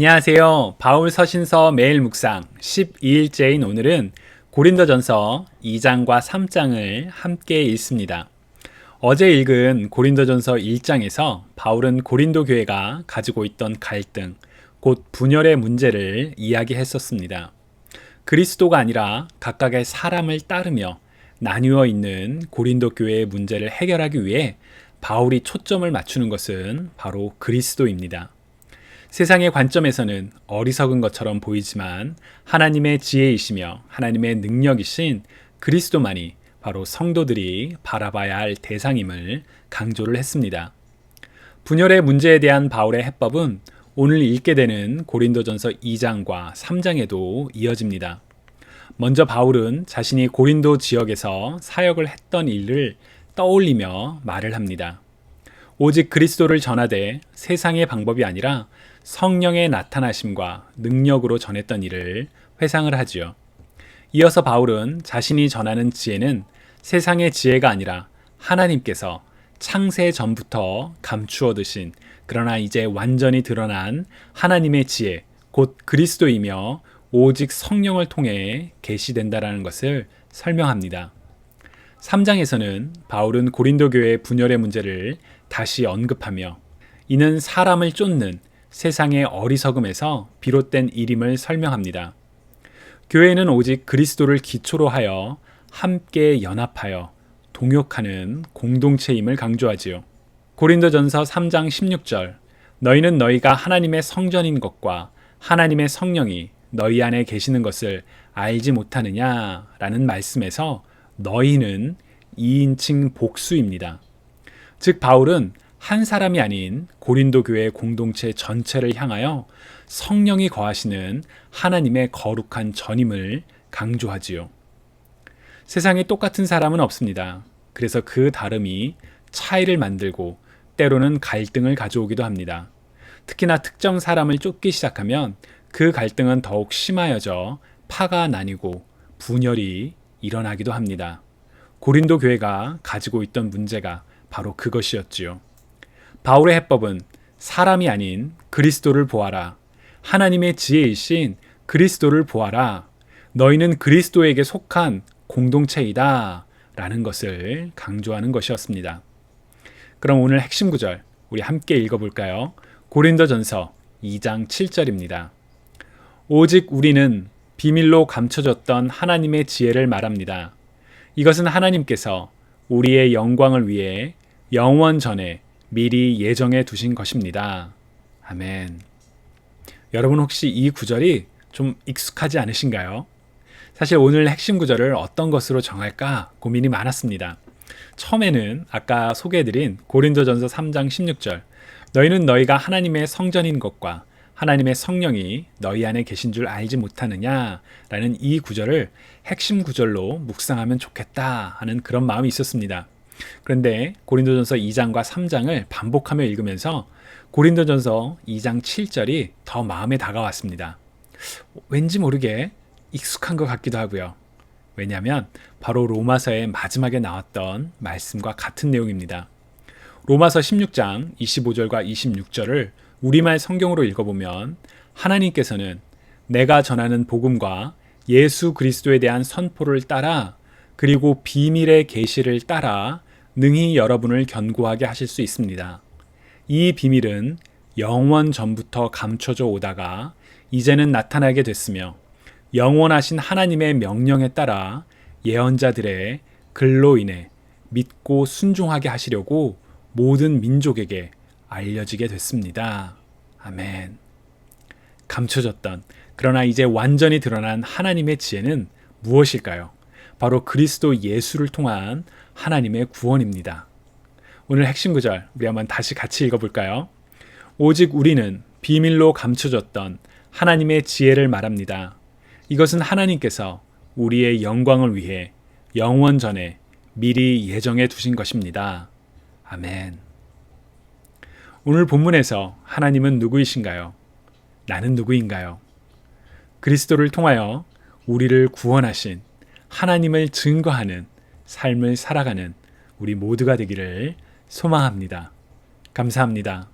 안녕하세요. 바울 서신서 매일 묵상 12일째인 오늘은 고린도전서 2장과 3장을 함께 읽습니다. 어제 읽은 고린도전서 1장에서 바울은 고린도 교회가 가지고 있던 갈등, 곧 분열의 문제를 이야기했었습니다. 그리스도가 아니라 각각의 사람을 따르며 나뉘어 있는 고린도 교회의 문제를 해결하기 위해 바울이 초점을 맞추는 것은 바로 그리스도입니다. 세상의 관점에서는 어리석은 것처럼 보이지만 하나님의 지혜이시며 하나님의 능력이신 그리스도만이 바로 성도들이 바라봐야 할 대상임을 강조를 했습니다. 분열의 문제에 대한 바울의 해법은 오늘 읽게 되는 고린도전서 2장과 3장에도 이어집니다. 먼저 바울은 자신이 고린도 지역에서 사역을 했던 일을 떠올리며 말을 합니다. 오직 그리스도를 전하되 세상의 방법이 아니라 성령의 나타나심과 능력으로 전했던 일을 회상을 하지요. 이어서 바울은 자신이 전하는 지혜는 세상의 지혜가 아니라 하나님께서 창세 전부터 감추어 두신 그러나 이제 완전히 드러난 하나님의 지혜, 곧 그리스도이며 오직 성령을 통해 계시된다라는 것을 설명합니다. 3장에서는 바울은 고린도 교회의 분열의 문제를 다시 언급하며 이는 사람을 쫓는 세상의 어리석음에서 비롯된 일임을 설명합니다. 교회는 오직 그리스도를 기초로 하여 함께 연합하여 동역하는 공동체임을 강조하지요. 고린도전서 3장 16절 너희는 너희가 하나님의 성전인 것과 하나님의 성령이 너희 안에 계시는 것을 알지 못하느냐 라는 말씀에서 너희는 2인칭 복수입니다. 즉 바울은 한 사람이 아닌 고린도 교회 공동체 전체를 향하여 성령이 거하시는 하나님의 거룩한 전임을 강조하지요. 세상에 똑같은 사람은 없습니다. 그래서 그 다름이 차이를 만들고 때로는 갈등을 가져오기도 합니다. 특히나 특정 사람을 쫓기 시작하면 그 갈등은 더욱 심하여져 파가 나뉘고 분열이 일어나기도 합니다. 고린도 교회가 가지고 있던 문제가 바로 그것이었지요. 바울의 해법은 사람이 아닌 그리스도를 보아라. 하나님의 지혜이신 그리스도를 보아라. 너희는 그리스도에게 속한 공동체이다. 라는 것을 강조하는 것이었습니다. 그럼 오늘 핵심 구절 우리 함께 읽어볼까요? 고린도전서 2장 7절입니다. 오직 우리는 비밀로 감춰졌던 하나님의 지혜를 말합니다. 이것은 하나님께서 우리의 영광을 위해 영원 전에 미리 예정해 두신 것입니다. 아멘. 여러분 혹시 이 구절이 좀 익숙하지 않으신가요? 사실 오늘 핵심 구절을 어떤 것으로 정할까 고민이 많았습니다. 처음에는 아까 소개해드린 고린도전서 3장 16절 너희는 너희가 하나님의 성전인 것과 하나님의 성령이 너희 안에 계신 줄 알지 못하느냐 라는 이 구절을 핵심 구절로 묵상하면 좋겠다 하는 그런 마음이 있었습니다. 그런데 고린도전서 2장과 3장을 반복하며 읽으면서 고린도전서 2장 7절이 더 마음에 다가왔습니다. 왠지 모르게 익숙한 것 같기도 하고요. 왜냐하면 바로 로마서의 마지막에 나왔던 말씀과 같은 내용입니다. 로마서 16장 25절과 26절을 우리말 성경으로 읽어보면 하나님께서는 내가 전하는 복음과 예수 그리스도에 대한 선포를 따라 그리고 비밀의 계시를 따라 능히 여러분을 견고하게 하실 수 있습니다. 이 비밀은 영원 전부터 감춰져 오다가 이제는 나타나게 됐으며 영원하신 하나님의 명령에 따라 예언자들의 글로 인해 믿고 순종하게 하시려고 모든 민족에게 알려지게 됐습니다. 아멘. 감춰졌던 그러나 이제 완전히 드러난 하나님의 지혜는 무엇일까요? 바로 그리스도 예수를 통한 하나님의 구원입니다. 오늘 핵심 구절 우리 한번 다시 같이 읽어볼까요? 오직 우리는 비밀로 감춰졌던 하나님의 지혜를 말합니다. 이것은 하나님께서 우리의 영광을 위해 영원 전에 미리 예정해 두신 것입니다. 아멘. 오늘 본문에서 하나님은 누구이신가요? 나는 누구인가요? 그리스도를 통하여 우리를 구원하신 하나님을 증거하는 삶을 살아가는 우리 모두가 되기를 소망합니다. 감사합니다.